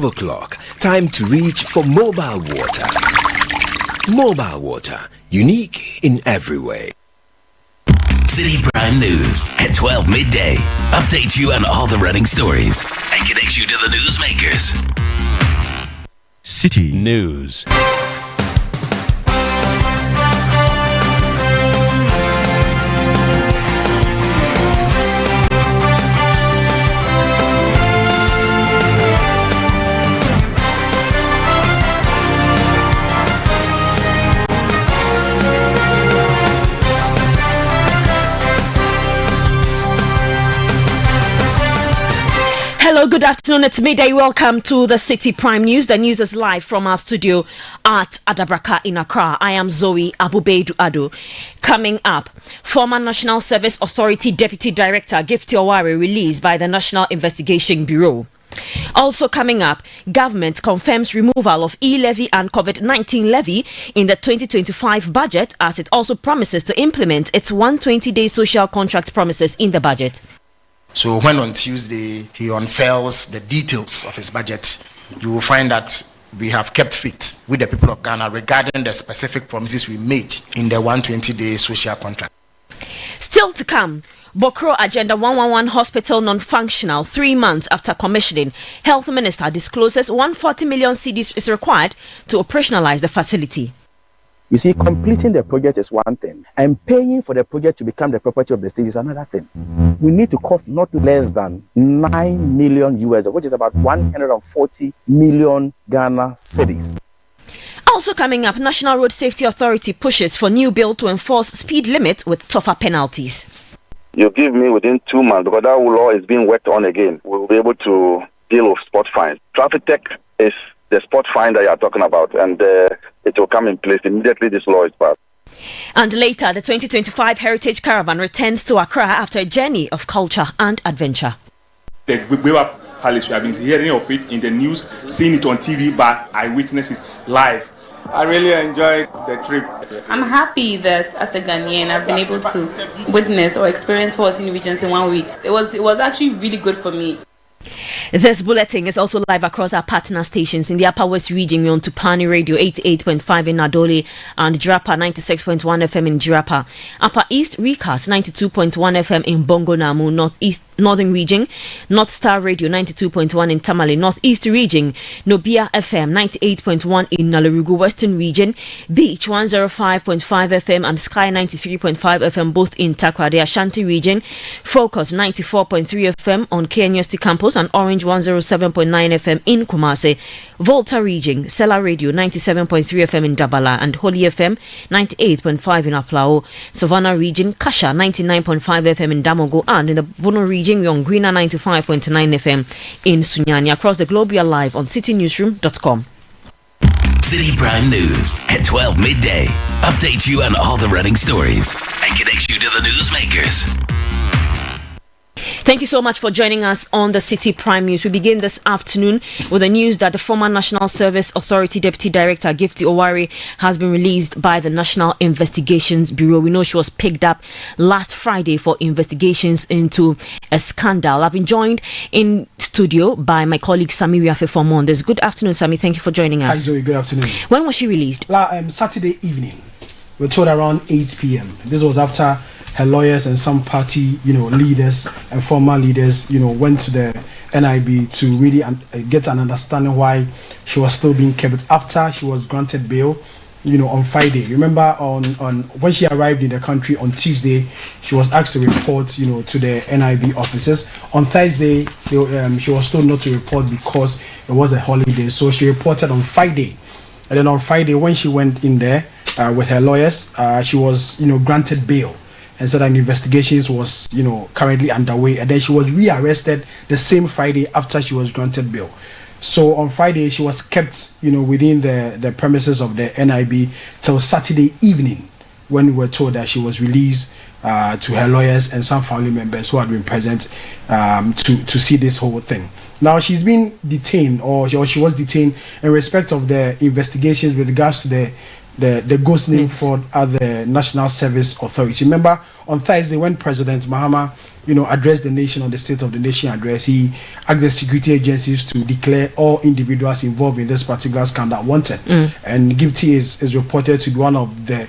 O'clock. Time to reach for mobile water. Mobile water, unique in every way. Citi Prime News at 12 midday. Update you on all the running stories and connect you to the newsmakers. Citi News. Hello, good afternoon. It's midday. Welcome to the Citi Prime News. The news is live from our studio at Adabraka in Accra. I am Zoe Abubeidu Ado. Coming up, former National Service Authority Deputy Director Gifty Oware released by the National Investigation Bureau. Also coming up, government confirms removal of e-levy and COVID-19 levy in the 2025 budget, as it also promises to implement its 120-day social contract promises in the budget. So when on Tuesday he unveils the details of his budget, you will find that we have kept faith with the people of Ghana regarding the specific promises we made in the 120-day social contract. Still to come, Bokro Agenda 111 Hospital non-functional 3 months after commissioning. Health Minister discloses 140 million cedis is required to operationalize the facility. You see, completing the project is one thing, and paying for the project to become the property of the state is another thing. We need to cost not less than 9 million US, which is about 140 million Ghana cedis. Also coming up, National Road Safety Authority pushes for new bill to enforce speed limit with tougher penalties. You give me within 2 months, because that law is being worked on again. We'll be able to deal with spot fines. Traffic tech is the spot fine that you are talking about, and it will come in place immediately this law is passed. And later, the 2025 Heritage Caravan returns to Accra after a journey of culture and adventure. The Gbewa Palace, we have been hearing of it in the news, seeing it on TV, but I witnessed it live. I really enjoyed the trip. I'm happy that as a Ghanaian, I've been able to witness or experience 14 regions in 1 week. It was actually really good for me. This bulletin is also live across our partner stations in the Upper West region. We're on Tupani Radio 88.5 in Nadoli and Jirapa 96.1 FM in Jirapa. Upper East Recast 92.1 FM in Bongo Namu. Northern region North Star Radio 92.1 in Tamale. Northeast region Nobia FM 98.1 in Nalarugu. Western region Beach 105.5 FM and Sky 93.5 FM both in Takrade. Ashanti region Focus 94.3 FM on KNUST campus and Orange 107.9 FM in Kumasi. Volta region Sela Radio 97.3 FM in Dabala and Holy FM 98.5 in Aplao. Savannah region Kasha 99.5 FM in Damogo, and in the Bono region we're on Greener 95.9 FM in Sunyani. Across the globe we are live on citinewsroom.com. Citi Prime News at 12 midday. Update you on all the running stories and connect you to the newsmakers. Thank you so much for joining us on the Citi Prime News. We begin this afternoon with the news that the former National Service Authority Deputy Director Gifty Oware has been released by the National Investigations Bureau. We know she was picked up last Friday for investigations into a scandal. I've been joined in studio by my colleague Sami Riafe for more on this. Good afternoon, Sami. Thank you for joining us. Hi, Zoe. Good afternoon. When was she released? Saturday evening. We're told around 8 p.m. This was after her lawyers and some party, leaders and former leaders, went to the NIB to really get an understanding why she was still being kept after she was granted bail, on Friday. Remember, on when she arrived in the country on Tuesday, she was asked to report, to the NIB officers. On Thursday, she was told not to report because it was a holiday, so she reported on Friday. And then on Friday, when she went in there with her lawyers, she was, granted bail. And said that investigations was, currently underway. And then she was rearrested the same Friday after she was granted bail. So on Friday, she was kept, within the premises of the NIB till Saturday evening, when we were told that she was released to her lawyers and some family members who had been present to see this whole thing. Now she's been detained, or she was detained in respect of the investigations with regards to the ghosting fraud at the National Service Authority. Remember, on Thursday, when President Mahama addressed the nation on the State of the Nation address, he asked the security agencies to declare all individuals involved in this particular scandal wanted. And Gifty is reported to be one of the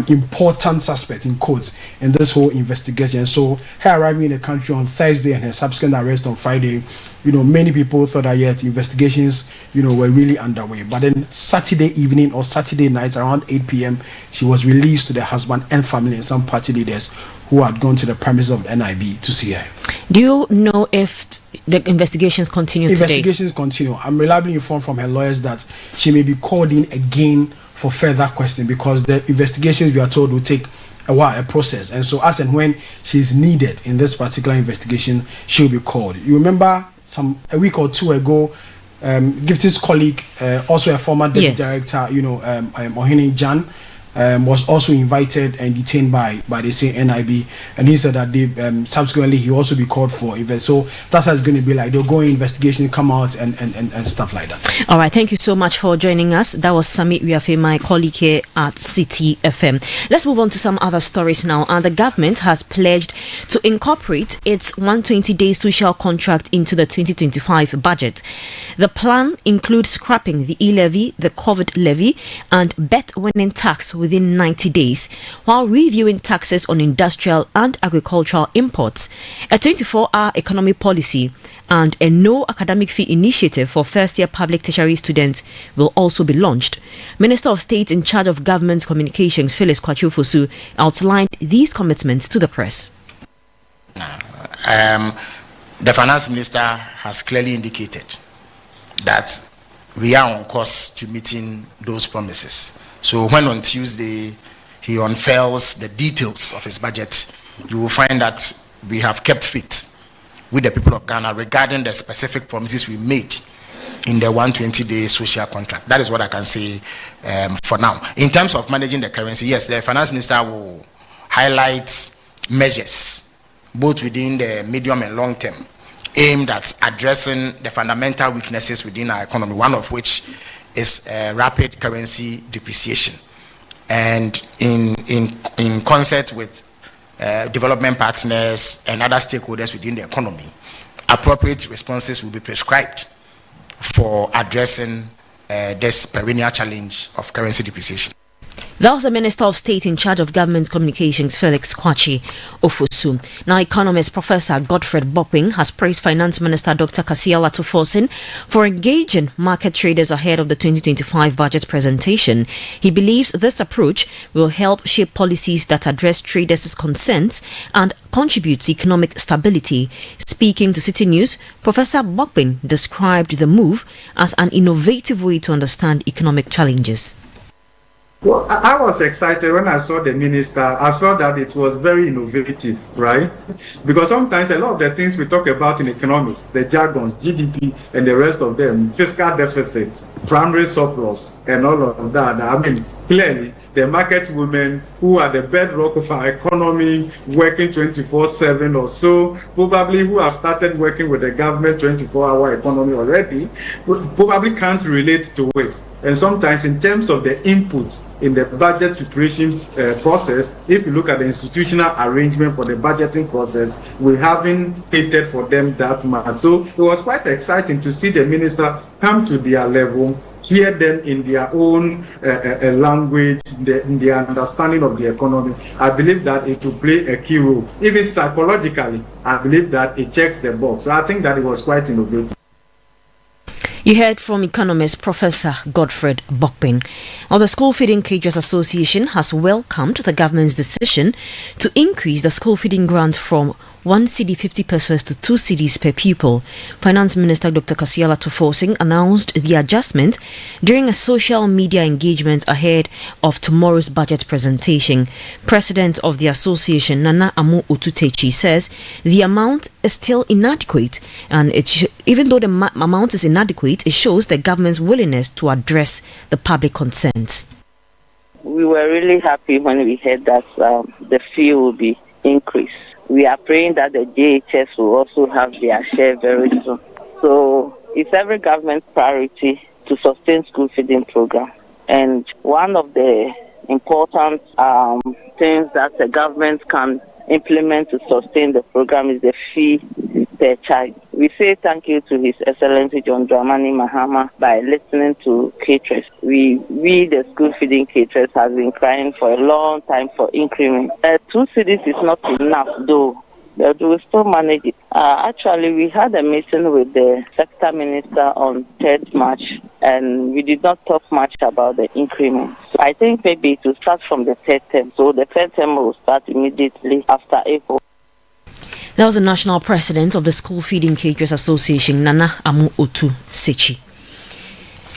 important suspect in quotes in this whole investigation. So her arriving in the country on Thursday and her subsequent arrest on Friday, many people thought that yet investigations were really underway. But then Saturday evening or Saturday night around 8 p.m. she was released to the husband and family and some party leaders who had gone to the premises of the NIB to see her. Do you know if the investigations continue today? Investigations continue. I'm reliably informed from her lawyers that she may be called in again for further questioning, because the investigations, we are told, will take a while, a process. And so as and when she's needed in this particular investigation, she'll be called. You remember a week or two ago, Gifty's colleague, also a former deputy director, Ohene Jan, was also invited and detained by the same NIB, and he said that they subsequently he also be called for events. So that's how it's going to be like. They'll go in investigation, come out and stuff like that. All right, thank you so much for joining us. That was Samit Wiafe, my colleague here at Citi FM. Let's move on to some other stories now. And the government has pledged to incorporate its 120-day social contract into the 2025 budget. The plan includes scrapping the e-levy, the COVID levy, and bet winning tax within 90 days, while reviewing taxes on industrial and agricultural imports. A 24-hour economy policy and a no academic fee initiative for first-year public tertiary students will also be launched. Minister of State in charge of Government Communications, Phyllis Kwachu-Fosu, outlined these commitments to the press. The Finance Minister has clearly indicated that we are on course to meeting those promises. So when on Tuesday he unveils the details of his budget, you will find that we have kept fit with the people of Ghana regarding the specific promises we made in the 120-day social contract. That is what I can say for now. In terms of managing the currency, yes, the Finance Minister will highlight measures both within the medium and long term aimed at addressing the fundamental weaknesses within our economy, one of which is rapid currency depreciation. And in concert with development partners and other stakeholders within the economy, appropriate responses will be prescribed for addressing this perennial challenge of currency depreciation. That was the Minister of State in charge of Government Communications, Phyllis Kwachu-Fosu. Now, economist Professor Godfred Bokping has praised Finance Minister Dr. Kasiala Tuforsin for engaging market traders ahead of the 2025 budget presentation. He believes this approach will help shape policies that address traders' concerns and contribute to economic stability. Speaking to Citi News, Professor Bokping described the move as an innovative way to understand economic challenges. Well, I was excited when I saw the minister. I felt that it was very innovative, right? Because sometimes a lot of the things we talk about in economics, the jargons, GDP and the rest of them, fiscal deficits, primary surplus and all of that. I mean, clearly, the market women who are the bedrock of our economy, working 24/7 or so, probably who have started working with the government 24-hour economy already, probably can't relate to it. And sometimes in terms of the input in the budget preparation process, if you look at the institutional arrangement for the budgeting process, we haven't catered for them that much. So it was quite exciting to see the minister come to their level, hear them in their own language, in their understanding of the economy. I believe that it will play a key role. Even psychologically, I believe that it checks the box. So I think that it was quite innovative. You heard from economist Professor Godfred Bokping. Now, the School Feeding Caterers Association has welcomed the government's decision to increase the school feeding grant from 1 cedi 50 pesos to 2 cedis per pupil. Finance Minister Dr. Kasiala Tuforsin announced the adjustment during a social media engagement ahead of tomorrow's budget presentation. President of the association, Nana Amu Ututechi, says the amount is still inadequate, and even though the amount is inadequate, it shows the government's willingness to address the public concerns. We were really happy when we heard that the fee will be increased. We are praying that the JHS will also have their share very soon. So it's every government's priority to sustain school feeding program. And one of the important things that the government can implement to sustain the program is the fee per child. We say thank you to His Excellency John Dramani Mahama by listening to caterers. We the school feeding caterers, have been crying for a long time for increment. 2 cities is not enough though. But we still manage it. Actually, we had a meeting with the sector minister on 3rd March, and we did not talk much about the increment. So I think maybe it will start from the 3rd term. So the 3rd term will start immediately after April. That was the national president of the School Feeding Caterers Association, Nana Amu Otu Sechi.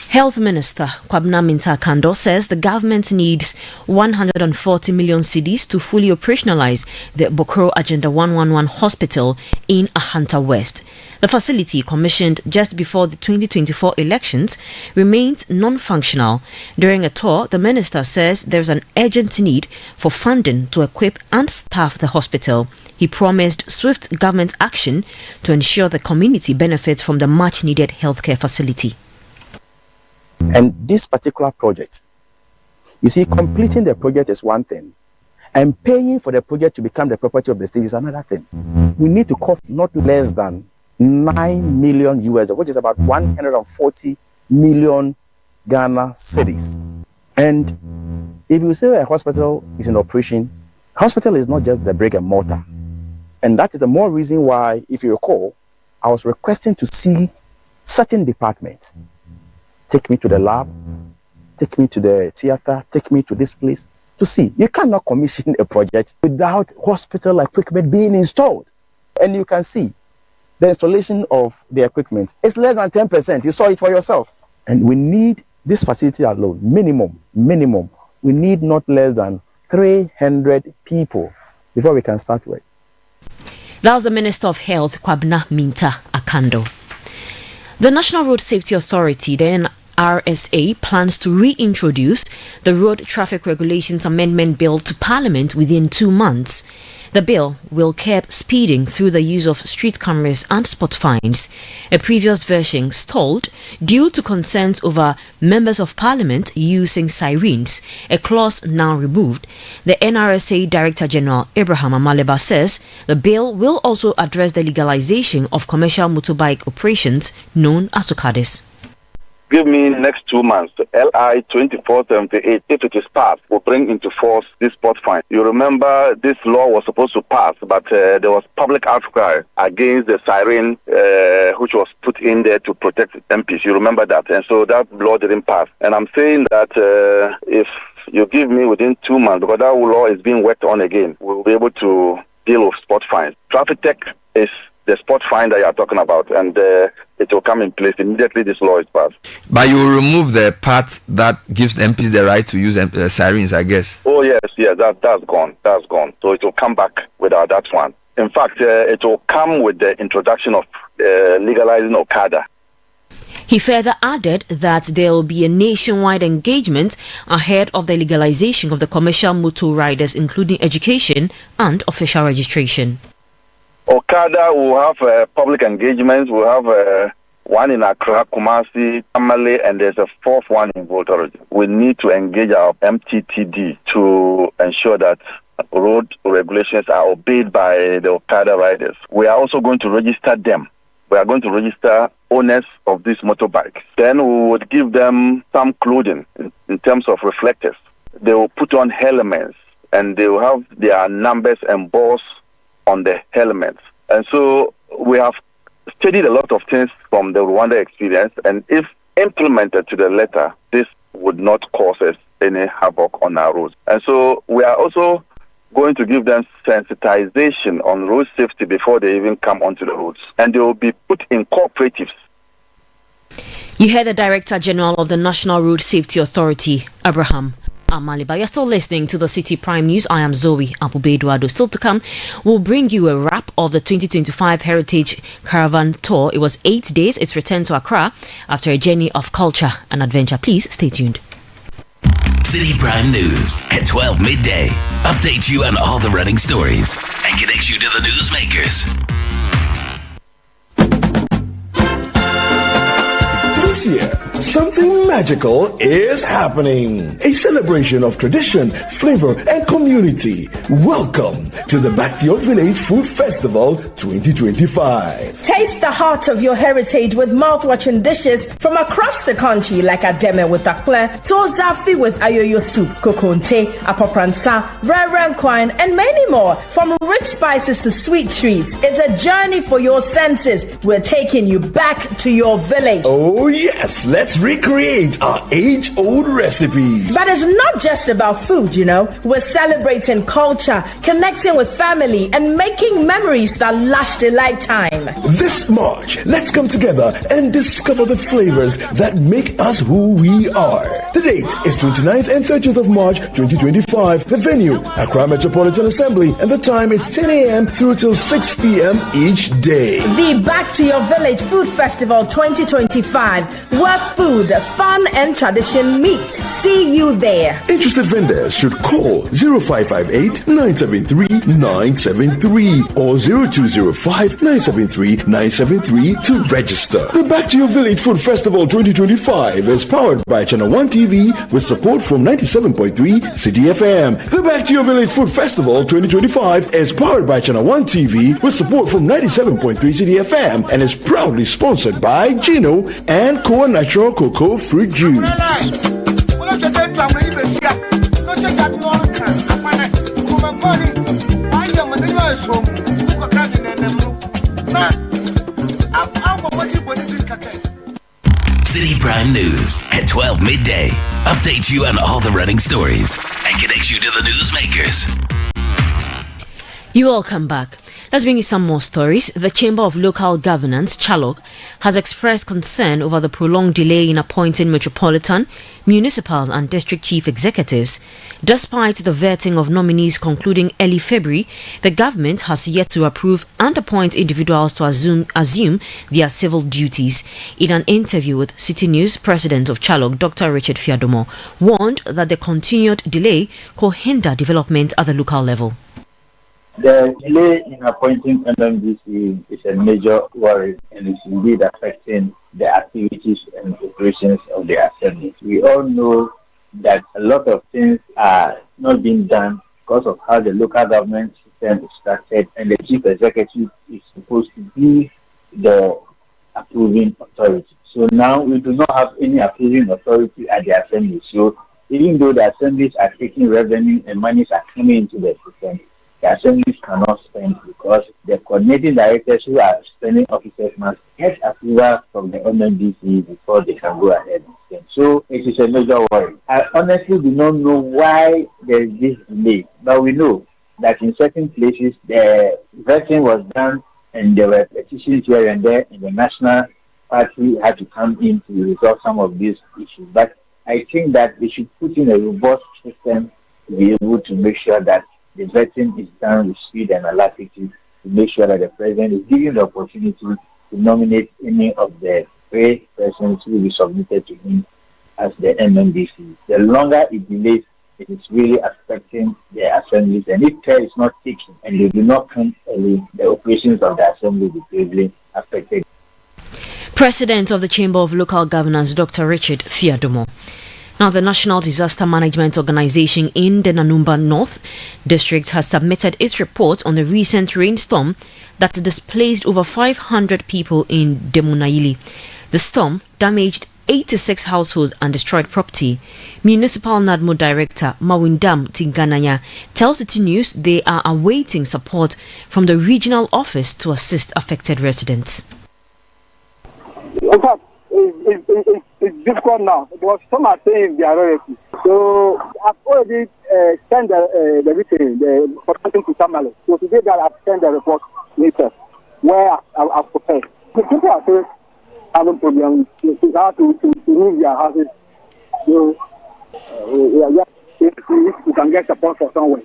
Health Minister Kwabena Minta Kando says the government needs 140 million cedis to fully operationalize the Bokoro Agenda 111 hospital in Ahanta West. The facility, commissioned just before the 2024 elections, remains non-functional. During a tour, the minister says there is an urgent need for funding to equip and staff the hospital. He promised swift government action to ensure the community benefits from the much-needed healthcare facility. And this particular project, you see, completing the project is one thing, and paying for the project to become the property of the state is another thing. We need to cost not less than 9 million US, which is about 140 million Ghana cedis. And if you say a hospital is in operation, hospital is not just the brick and mortar. And that is the more reason why, if you recall, I was requesting to see certain departments. Take me to the lab, take me to the theater, take me to this place to see. You cannot commission a project without hospital equipment being installed. And you can see the installation of the equipment is less than 10%. You saw it for yourself. And we need this facility alone, minimum. We need not less than 300 people before we can start work. That was the Minister of Health, Kwabena Minta Akando. The National Road Safety Authority, the NRSA, plans to reintroduce the Road Traffic Regulations Amendment Bill to Parliament within 2 months. The bill will curb speeding through the use of street cameras and spot fines. A previous version stalled due to concerns over members of parliament using sirens, a clause now removed. The NRSA Director General Abraham Amaleba says the bill will also address the legalization of commercial motorbike operations known as Okades. Give me next 2 months, LI 2478, if it is passed, will bring into force this spot fine. You remember this law was supposed to pass, but there was public outcry against the siren which was put in there to protect MPs. You remember that? And so that law didn't pass. And I'm saying that if you give me within 2 months, because that law is being worked on again, we'll be able to deal with spot fines. Traffic tech is the spot fine that you are talking about, and it will come in place immediately this law is passed. But you will remove the part that gives the MPs the right to use sirens, I guess. Oh yes, that's gone. So it will come back without that one. In fact, it will come with the introduction of legalizing Okada. He further added that there will be a nationwide engagement ahead of the legalization of the commercial motor riders, including education and official registration. Okada will have public engagements. We'll have one in Accra, Kumasi, Tamale, and there's a 4th one in Volta. We need to engage our MTTD to ensure that road regulations are obeyed by the Okada riders. We are also going to register them. We are going to register owners of these motorbikes. Then we would give them some clothing in terms of reflectors. They will put on helmets, and they will have their numbers embossed on the helmets. And so we have studied a lot of things from the Rwanda experience, and if implemented to the letter, this would not cause us any havoc on our roads. And so we are also going to give them sensitization on road safety before they even come onto the roads, and they will be put in cooperatives. You heard the Director General of the National Road Safety Authority, Abraham Amaliba. You're still listening to the City Prime News. I am Zoe Abubeduado. Still to come, we'll bring you a wrap of the 2025 Heritage Caravan Tour. It was 8 days. It's returned to Accra after a journey of culture and adventure. Please stay tuned. City Prime News at 12 midday. Update you on all the running stories and connect you to the newsmakers. This year, Something magical is happening. A celebration of tradition, flavor, and community. Welcome to the Back to Your Village Food Festival 2025. Taste the heart of your heritage with mouth-watering dishes from across the country like Ademe with akple, Tozafi with ayoyo soup, kokonte, apopransa, rare quine, and many more. From rich spices to sweet treats, it's a journey for your senses. We're taking you back to your village. Oh yes, let's recreate our age-old recipes. But it's not just about food, you know. We're celebrating culture, connecting with family, and making memories that last a lifetime. This March, let's come together and discover the flavors that make us who we are. The date is 29th and 30th of March 2025. The venue, Accra Metropolitan Assembly, and the time is 10 a.m. through till 6 p.m. each day. The Back to Your Village Food Festival 2025, where food, fun, and tradition meet. See you there. Interested vendors should call 0558-973-973 or 0205-973-973 to register. The Back to Your Village Food Festival 2025 is powered by Channel 1 TV with support from 97.3 Citi FM. The Back to Your Village Food Festival 2025 is powered by Channel 1 TV with support from 97.3 Citi FM and is proudly sponsored by Gino and Koa Natural Cocoa Fruit Juice. Citi Prime News at 12 midday. Update you on all the running stories and connect you to the newsmakers. You all come back. Let's bring you some more stories. The Chamber of Local Governance, Chalog, has expressed concern over the prolonged delay in appointing metropolitan, municipal and district chief executives. Despite the vetting of nominees concluding early February, the government has yet to approve and appoint individuals to assume their civil duties. In an interview with Citi News, President of Chalog, Dr. Richard Fiadomo, warned that the continued delay could hinder development at the local level. The delay in appointing NMDC is a major worry and is indeed affecting the activities and operations of the assembly. We all know that a lot of things are not being done because of how the local government system is structured, and the chief executive is supposed to be the approving authority. So now we do not have any approving authority at the assembly. So even though the assemblies are taking revenue and monies are coming into the system, the assemblies cannot spend because the coordinating directors who are spending officers must get approval from the NMDC before they can go ahead and spend. So it is a major worry. I honestly do not know why there is this delay, but we know that in certain places the vetting was done and there were petitions here and there, and the national party had to come in to resolve some of these issues. But I think that they should put in a robust system to be able to make sure that the vetting is done with speed and alacrity, to make sure that the president is given the opportunity to nominate any of the three persons who will be submitted to him as the NMDC. The longer it delays, it is really affecting the assemblies, and if care is not taken and they do not come early, the operations of the assembly will be gravely affected. President of the Chamber of Local Governance, Dr. Richard Fiadomo. Now, the National Disaster Management Organization in the Nanumba North District has submitted its report on the recent rainstorm that displaced over 500 people in Demunaili. The storm damaged 86 households and destroyed property. Municipal NADMO Director Mawindam Tigananya tells Citi News they are awaiting support from the regional office to assist affected residents. In fact, it's difficult now because some are saying they are relatives. So I've already sent the proposal to Tamale. So today I've sent the report later where I've prepared. The people are still having problems to how to move their houses. So we can get support for somewhere.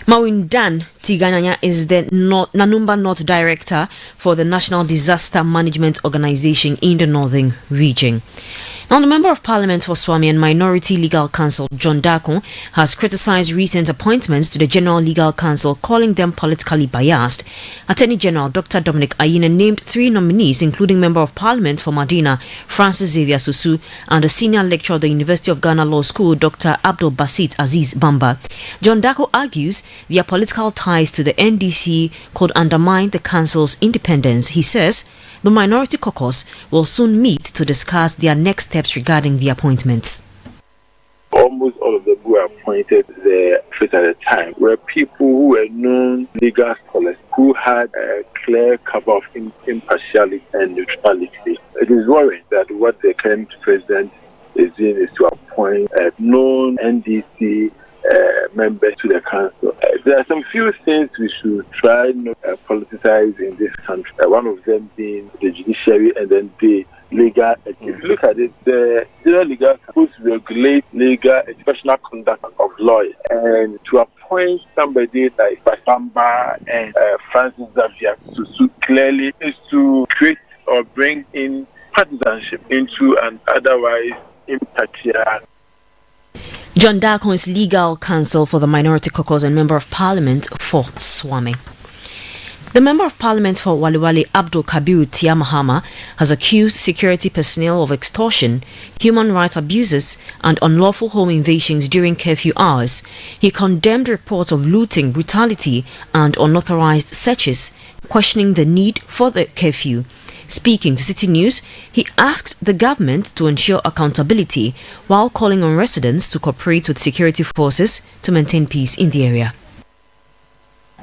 Mawindan Tigananya is the Nanumba North Director for the National Disaster Management Organization in the Northern Region. Now, the Member of Parliament for Swami and Minority Legal Counsel John Darko has criticised recent appointments to the General Legal Council, calling them politically biased. Attorney General Dr. Dominic Ayine named 3 nominees, including Member of Parliament for Madina Francis Xavier Susu and a senior lecturer at the University of Ghana Law School, Dr. Abdul Basit Aziz Bamba. John Darko argues their political ties to the NDC could undermine the council's independence. He says the Minority Caucus will soon meet to discuss their next steps regarding the appointments. Almost all of them who were appointed there at the time were people who were known legal scholars who had a clear cover of impartiality and neutrality. It is worrying that what the current president is doing is to appoint a known NDC members to the council. There are some few things we should try not to politicize in this country. One of them being the judiciary and then the legal. If you look at it, the legal supposed to regulate legal and professional conduct of lawyers, and to appoint somebody like Basamba and Francis Xavier Susu clearly is to create or bring in partisanship into an otherwise impartial. John Darko is legal counsel for the Minority Caucus and Member of Parliament for Swami. The Member of Parliament for Waliwali, Abdul Kabiru Tiamahama, has accused security personnel of extortion, human rights abuses and unlawful home invasions during curfew hours. He condemned reports of looting, brutality and unauthorized searches, questioning the need for the curfew. Speaking to Citi News, he asked the government to ensure accountability while calling on residents to cooperate with security forces to maintain peace in the area.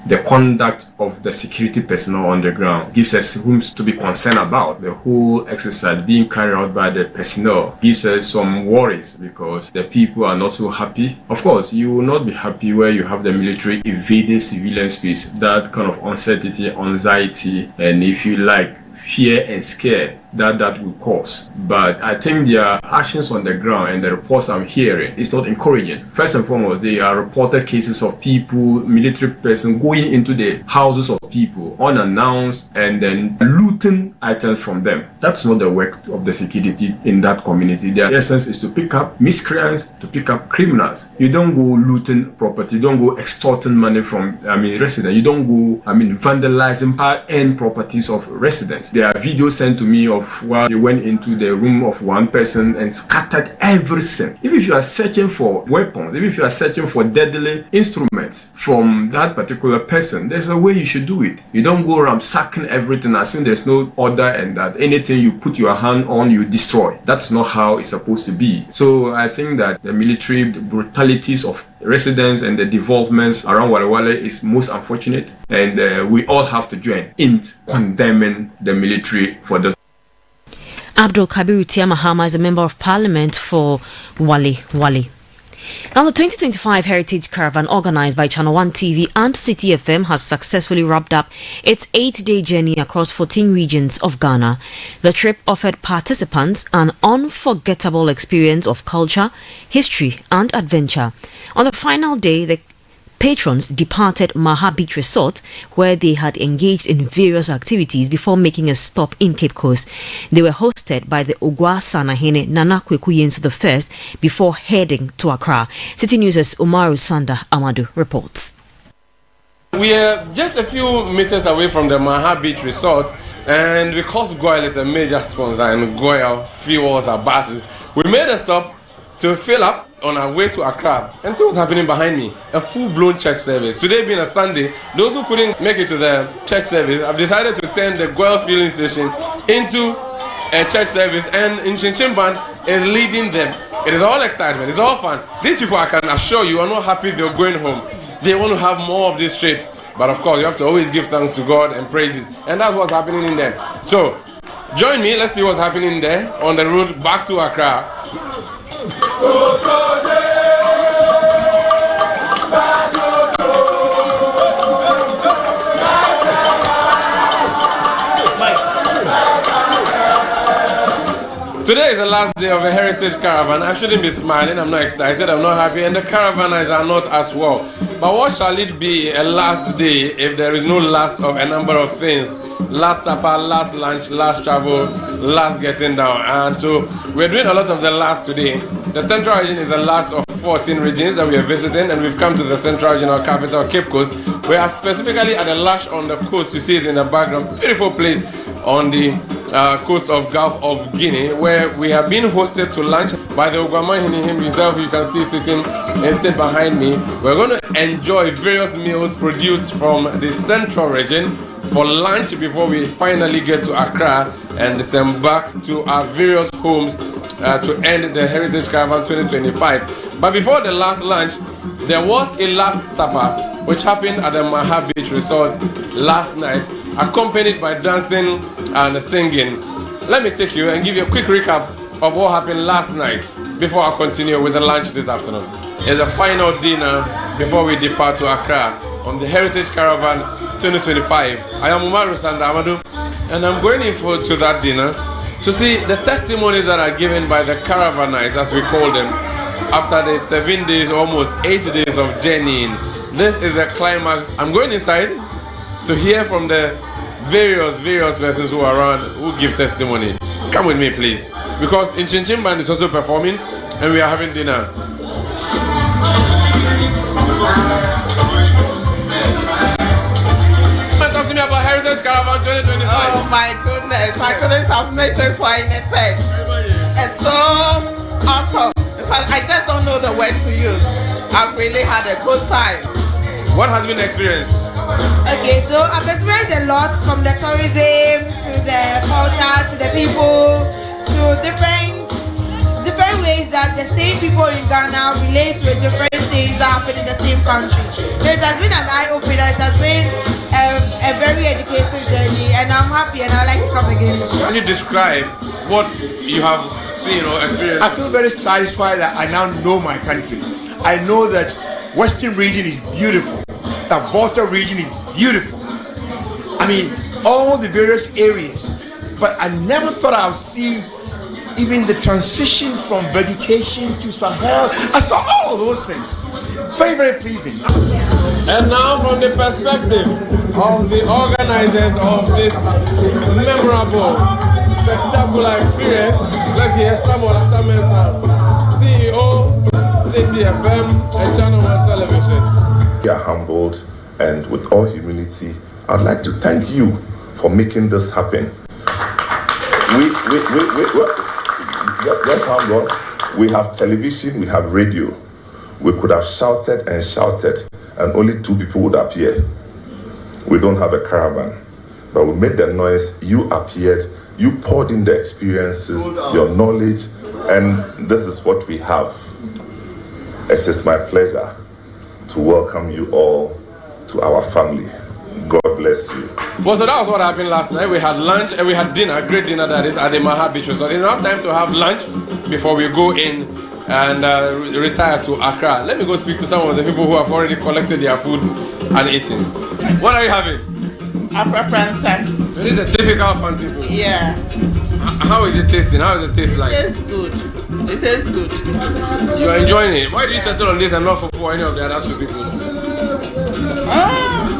The conduct of the security personnel on the ground gives us room to be concerned about. The whole exercise being carried out by the personnel gives us some worries because the people are not so happy. Of course, you will not be happy where you have the military invading civilian space. That kind of uncertainty, anxiety, and if you like, fear and scare that will cause. But I think their actions on the ground and the reports I'm hearing is not encouraging. First and foremost, they are reported cases of people, military persons going into the houses of people unannounced and then looting items from them. That's not the work of the security in that community. Their essence is to pick up miscreants, to pick up criminals. You don't go looting property, you don't go extorting money from residents. You don't go vandalizing high-end properties of residents. There are videos sent to me of where they went into the room of one person and scattered everything. Even if you are searching for weapons, even if you are searching for deadly instruments from that particular person, there's a way you should do it. You don't go around sacking everything as if there's no order and that anything you put your hand on, you destroy. That's not how it's supposed to be. So I think that the military brutalities of residents and the developments around Wale is most unfortunate, and we all have to join in condemning the military for this. Abdul Kabiru Tiamahama is a Member of Parliament for Wale. Now, the 2025 Heritage Caravan organised by Channel 1 TV and Citi FM has successfully wrapped up its 8-day journey across 14 regions of Ghana. The trip offered participants an unforgettable experience of culture, history and adventure. On the final day, the patrons departed Maha Beach Resort, where they had engaged in various activities before making a stop in Cape Coast. They were hosted by the Ogwa Sanahene Nana Kweku Yensu I before heading to Accra. Citi News' Umaru Sanda Amadou reports. We are just a few meters away from the Maha Beach Resort, and because Goyle is a major sponsor and Goyle fuels our buses, we made a stop to fill up on our way to Accra and see what's happening behind me. A full-blown church service. Today being a Sunday, those who couldn't make it to the church service have decided to turn the Goyle filling station into a church service, and Inchinchim Band is leading them. It is all excitement, it's all fun. These people, I can assure you, are not happy they're going home. They want to have more of this trip. But of course, you have to always give thanks to God and praises. And that's what's happening in there. So, join me, let's see what's happening there on the road back to Accra. Today is the last day of a heritage caravan. I shouldn't be smiling, I'm not excited, I'm not happy, and the caravanners are not as well. But what shall it be a last day if there is no last of a number of things? Last supper, last lunch, last travel, last getting down. And so we're doing a lot of the last today. The central region is the last of 14 regions that we are visiting, and we've come to the central regional capital, Cape Coast. We are specifically at the Lash on the coast. You see it in the background. Beautiful place on the coast of Gulf of Guinea, where we have been hosted to lunch by the Ogwamahini himself. You can see sitting instead behind me. We're going to enjoy various meals produced from the central region for lunch before we finally get to Accra and disembark to our various homes to end the Heritage Caravan 2025. But before the last lunch, there was a last supper which happened at the Maha Beach Resort last night, accompanied by dancing and singing. Let me take you and give you a quick recap of what happened last night before I continue with the lunch this afternoon. It's a final dinner before we depart to Accra on the Heritage Caravan 2025. I am Umaru Sandamadu, and I'm going in to that dinner to see the testimonies that are given by the caravanites, as we call them, after the 7 days, almost 8 days of journeying. This is a climax. I'm going inside to hear from the various persons who are around who give testimony. Come with me, please, because in Chinchin Band is also performing, and we are having dinner. Talk to me about Heritage Caravan 2025. Oh my goodness, I couldn't have missed it for anything. It's so awesome. In fact, I just don't know the words to use. I've really had a good time. What has been the experience? Okay, so I've experienced a lot, from the tourism to the culture to the people to different ways that the same people in Ghana relate to different things that happen in the same country. So it has been an eye-opener. It has been a very educative journey, and I'm happy and I'd like to come again. Can you describe what you have seen or experienced? I feel very satisfied that I now know my country. I know that Western region is beautiful. The Volta region is beautiful. I mean, all the various areas. But I never thought I would see even the transition from vegetation to Sahel. I saw all of those things. Very, very pleasing. And now from the perspective of the organizers of this memorable, spectacular experience, let's hear Samuel Astamesa, CEO, Citi FM and Channel 1 Television. We are humbled, and with all humility, I'd like to thank you for making this happen. Let's humble. We have television, we have radio. We could have shouted and shouted, and only 2 people would appear. We don't have a caravan, but we made the noise. You appeared, you poured in the experiences, your knowledge, and this is what we have. It is my pleasure to welcome you all to our family. God bless you. Well, so that was what happened last night. We had lunch and we had dinner, great dinner that is at the Maha Beach Resort. It's now time to have lunch before we go in and retire to Accra. Let me go speak to some of the people who have already collected their foods and eaten. What are you having? Apapransa. It is a typical Fanti food. Yeah. How is it tasting? How does it taste like? It tastes good. It tastes good. You are enjoying it. Why did you settle on this and not for any of the other soupy foods?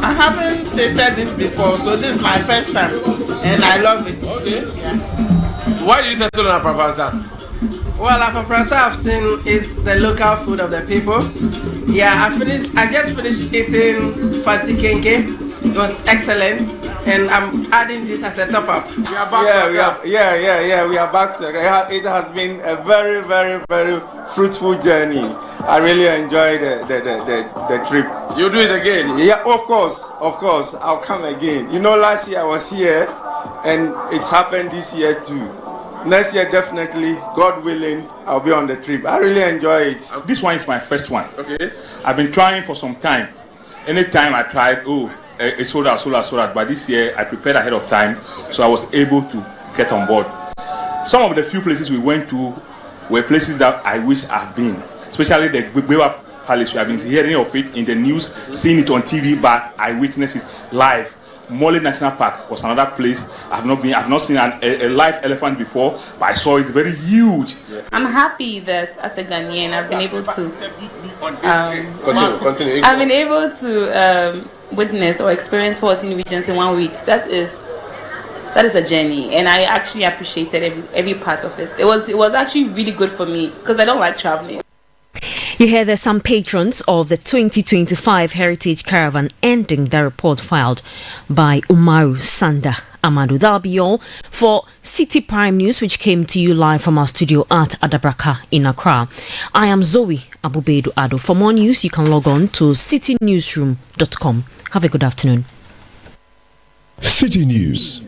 I haven't tasted this before, so this is my first time, and I love it. Okay. Yeah. Why did you settle on Apapransa? Well, Apapransa I've seen is the local food of the people. Yeah, I just finished eating Fanti Kenke. It was excellent, and I'm adding this as a top up. We are back. We are back to it. Has been a very, very, very fruitful journey. I really enjoyed the trip. You do it again? Yeah, of course. I'll come again. You know, last year I was here, and it's happened this year too. Next year, definitely, God willing, I'll be on the trip. I really enjoy it. This one is my first one. Okay. I've been trying for some time. Anytime I tried, it's sold out. But this year, I prepared ahead of time, so I was able to get on board. Some of the few places we went to were places that I wish I've been, especially the Bewa Palace. We have been hearing of it in the news, seeing it on TV, but I witnessed it live. Molly National Park was another place. I've not seen a live elephant before, but I saw it very huge. I'm happy that as a Ghanaian, I've been able to continue. I've been able to witness or experience 14 regions in 1 week. That is a journey, and I actually appreciated every part of it. It was actually really good for me because I don't like traveling. You hear there's some patrons of the 2025 Heritage Caravan ending the report filed by Umaru Sanda Amadu. That'll be all for Citi Prime News, which came to you live from our studio at Adabraka in Accra. I am Zoe Abubedu Ado. For more news, you can log on to citynewsroom.com. Have a good afternoon. City News